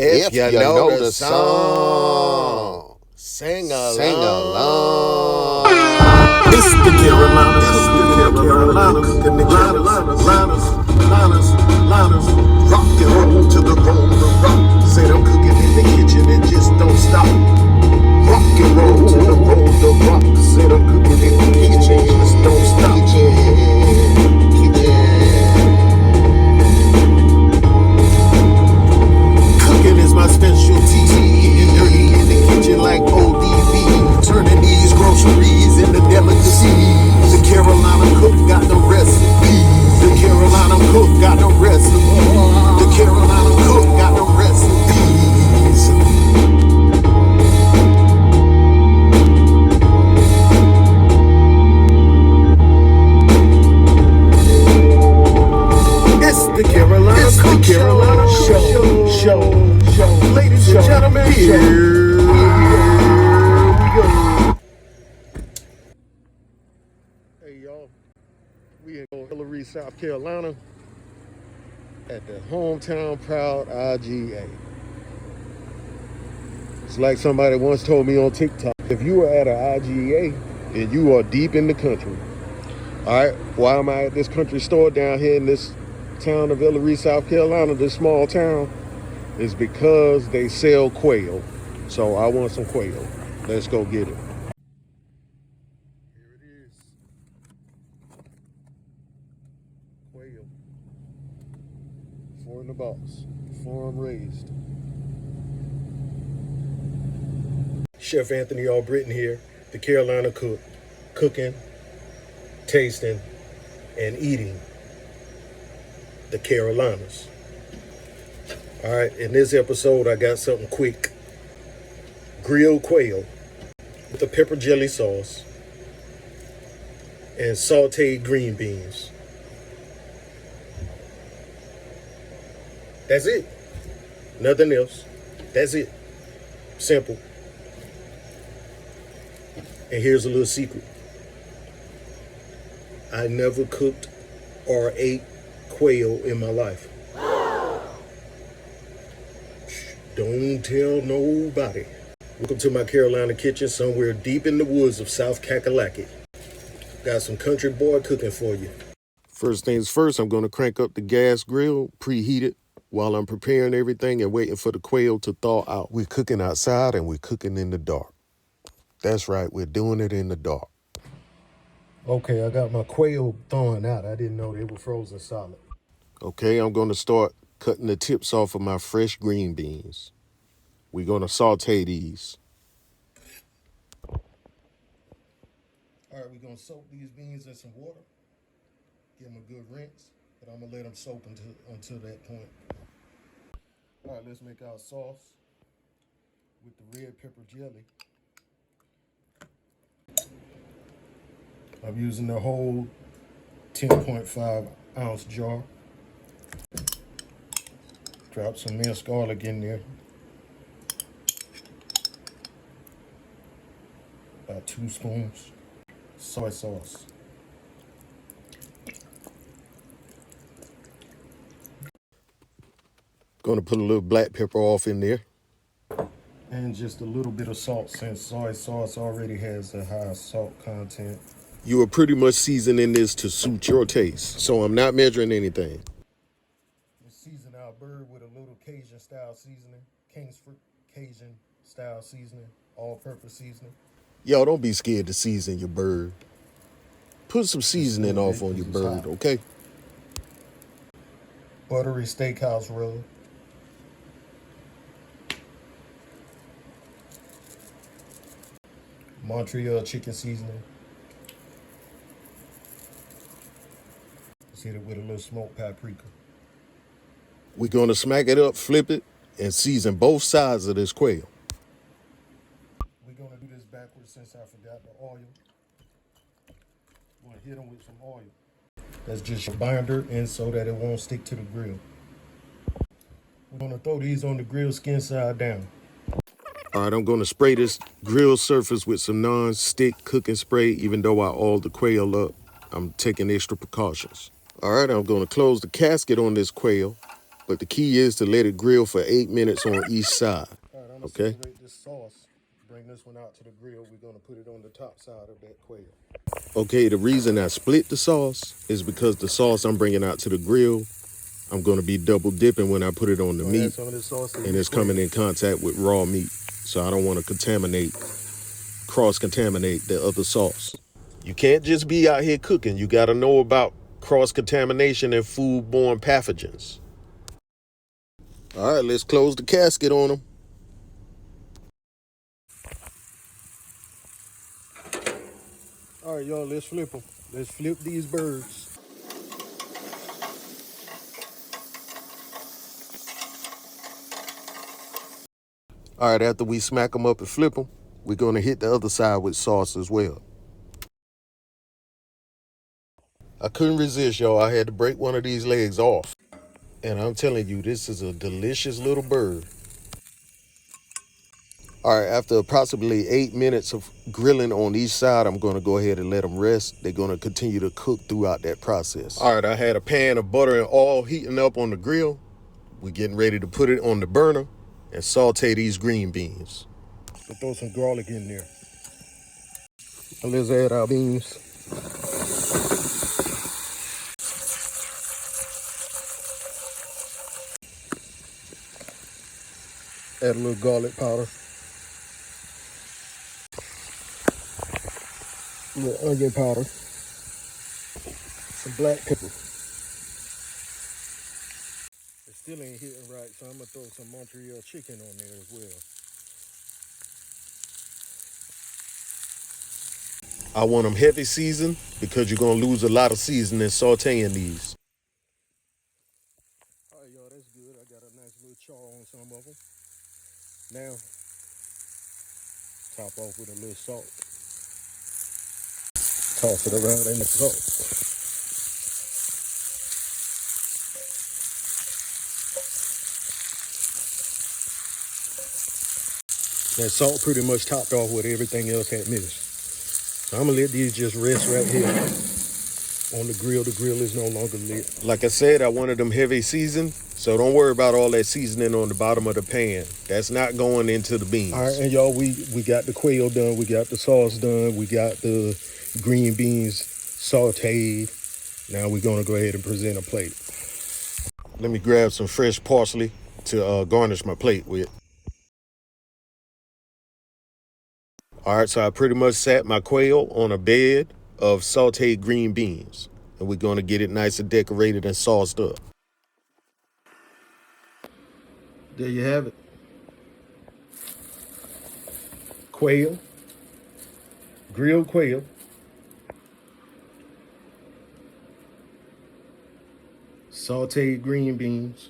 If you know the song, sing along. It's the Carolina cooking the Carolinas, rock and roll to the roll of the rock. Say I'm cooking in the kitchen and just don't stop. Rock and roll to the roll of the rock. Say I'm cooking in the kitchen and just don't stop. Cooking is my specialty. Getting dirty in the kitchen like ODB. Turning these groceries into delicacies. The Carolina cook got the recipe. The Carolina cook got the recipe. The Carolina cook got the recipes. It's the Carolina Cook Show. Ladies and gentlemen, here we go. Hey y'all, we in Hillary, South Carolina at the hometown proud IGA. It's like somebody once told me on TikTok, if you are at an IGA, then you are deep in the country. All right, why am I at this country store down here in this town of Hillary, South Carolina, this small town? Is because they sell quail. So I want some quail. Let's go get it. Here it is. Quail. Four in the box. Farm raised. Chef Anthony Albritton here, the Carolina cook. Cooking, tasting, and eating the Carolinas. All right, in this episode, I got something quick. Grilled quail with a pepper jelly sauce and sauteed green beans. That's it. Nothing else. That's it. Simple. And here's a little secret. I never cooked or ate quail in my life. Don't tell nobody. Welcome to my Carolina kitchen somewhere deep in the woods of South Kakalaki. Got some country boy cooking for you. First things first, I'm going to crank up the gas grill, preheat it, while I'm preparing everything and waiting for the quail to thaw out. We're cooking outside and we're cooking in the dark. That's right, we're doing it in the dark. Okay, I got my quail thawing out. I didn't know they were frozen solid. Okay, I'm going to start cutting the tips off of my fresh green beans. We're going to saute these. All right, we're going to soak these beans in some water. Give them a good rinse, but I'm going to let them soak until that point. All right, let's make our sauce with the red pepper jelly. I'm using the whole 10.5 ounce jar. Drop some minced garlic in there. About 2 spoons. Soy sauce. Gonna put a little black pepper off in there. And just a little bit of salt since soy sauce already has a high salt content. You are pretty much seasoning this to suit your taste, so I'm not measuring anything. Let's season our bird with a little Cajun style seasoning, Kingsford Cajun style seasoning, all-purpose seasoning. Yo, don't be scared to season your bird. Put some seasoning off on your bird, okay? Buttery steakhouse rub. Montreal chicken seasoning. Let's hit it with a little smoked paprika. We're gonna smack it up, flip it, and season both sides of this quail. We're gonna do this backwards since I forgot the oil. We're gonna hit them with some oil. That's just your binder and so that it won't stick to the grill. We're gonna throw these on the grill skin side down. All right, I'm gonna spray this grill surface with some non-stick cooking spray. Even though I oiled the quail up, I'm taking extra precautions. All right, I'm gonna close the casket on this quail but the key is to let it grill for 8 minutes on each side. All right, I'm gonna Okay? separate this sauce. Bring this one out to the grill. We're gonna put it on the top side of that quail. Okay, the reason I split the sauce is because the sauce I'm bringing out to the grill, I'm gonna be double dipping when I put it on the meat, Some of this sauce and it's coming in contact with raw meat. So I don't want to cross-contaminate the other sauce. You can't just be out here cooking. You gotta know about cross-contamination and foodborne pathogens. All right, let's close the casket on them. All right, y'all, let's flip them. Let's flip these birds. All right, after we smack them up and flip them, we're gonna hit the other side with sauce as well. I couldn't resist, y'all. I had to break one of these legs off. And I'm telling you, this is a delicious little bird. All right, after approximately 8 minutes of grilling on each side, I'm gonna go ahead and let them rest. They're gonna continue to cook throughout that process. All right, I had a pan of butter and oil heating up on the grill. We're getting ready to put it on the burner and saute these green beans. We'll throw some garlic in there. And let's add our beans. Add a little garlic powder. A little onion powder. Some black pepper. It still ain't hitting right, so I'm gonna throw some Montreal chicken on there as well. I want them heavy seasoned because you're gonna lose a lot of seasoning sauteing these. All right, y'all, that's good. I got a nice little char on some of them. Now, top off with a little salt. Toss it around in the salt. That salt pretty much topped off what everything else had missed. So I'm gonna let these just rest right here on the grill. The grill is no longer lit. Like I said, I wanted them heavy seasoned, so don't worry about all that seasoning on the bottom of the pan. That's not going into the beans. All right, and y'all, we got the quail done. We got the sauce done. We got the green beans sauteed. Now we're gonna go ahead and present a plate. Let me grab some fresh parsley to garnish my plate with. All right, so I pretty much sat my quail on a bed of sauteed green beans, and we're gonna get it nice and decorated and sauced up. There you have it. Quail, grilled quail, sauteed green beans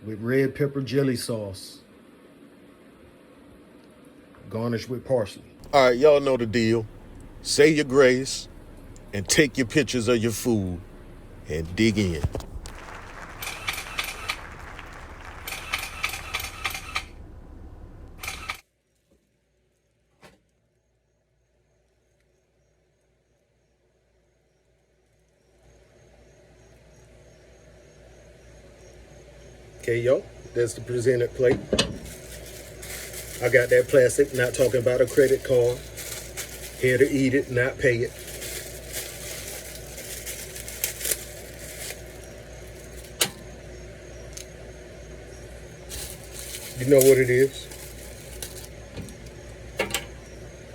with red pepper jelly sauce, garnished with parsley. All right, y'all know the deal. Say your grace and take your pictures of your food and dig in. Okay, y'all, that's the presented plate. I got that plastic, not talking about a credit card. Here to eat it, not pay it. You know what it is.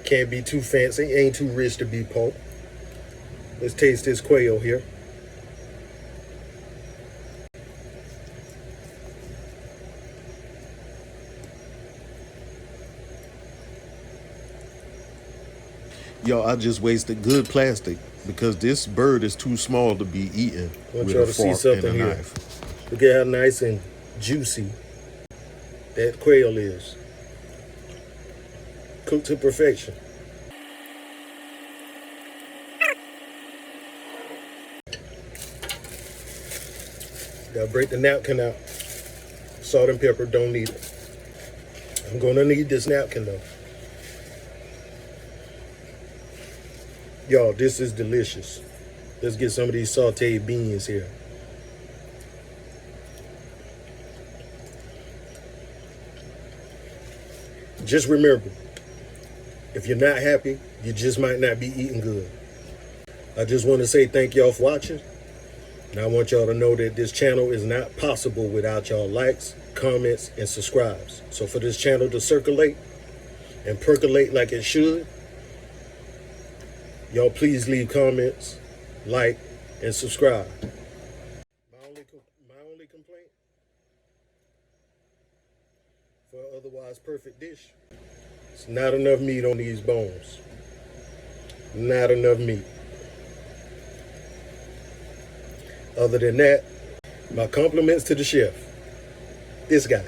Can't be too fancy, ain't too rich to be poor. Let's taste this quail here. Yo, I just wasted good plastic because this bird is too small to be eaten I want with y'all a to see fork and something a here. knife. Look at how nice and juicy that quail is. Cooked to perfection. Gotta break the napkin out. Salt and pepper, don't need it. I'm gonna need this napkin though. Y'all, this is delicious. Let's get some of these sauteed beans here. Just remember, if you're not happy, you just might not be eating good. I just want to say thank y'all for watching. And I want y'all to know that this channel is not possible without y'all likes, comments, and subscribes. So for this channel to circulate and percolate like it should, y'all please leave comments, like, and subscribe. My only complaint for an otherwise perfect dish, it's not enough meat on these bones. Not enough meat. Other than that, my compliments to the chef. This guy.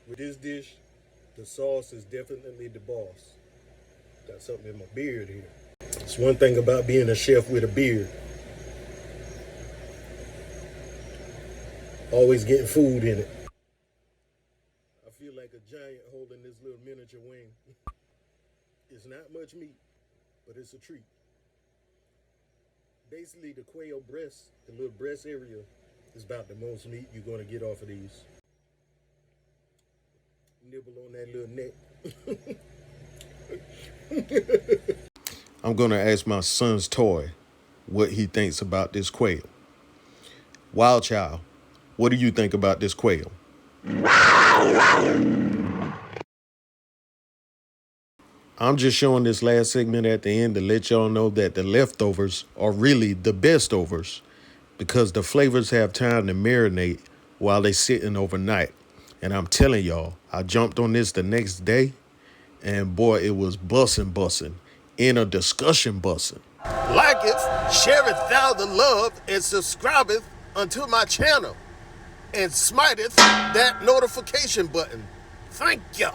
With this dish, the sauce is definitely the boss. Got something in my beard here. It's one thing about being a chef with a beard. Always getting food in it. I feel like a giant holding this little miniature wing. It's not much meat, but it's a treat. Basically, the quail breast, the little breast area, is about the most meat you're going to get off of these. Nibble on that little neck. I'm going to ask my son's toy what he thinks about this quail. Wild Child, what do you think about this quail? I'm just showing this last segment at the end to let y'all know that the leftovers are really the best overs because the flavors have time to marinate while they sitting overnight. And I'm telling y'all, I jumped on this the next day and boy, it was bussin', in a discussion bussin'. Liketh, shareth thou the love, and subscribeth unto my channel, and smiteth that notification button. Thank ya.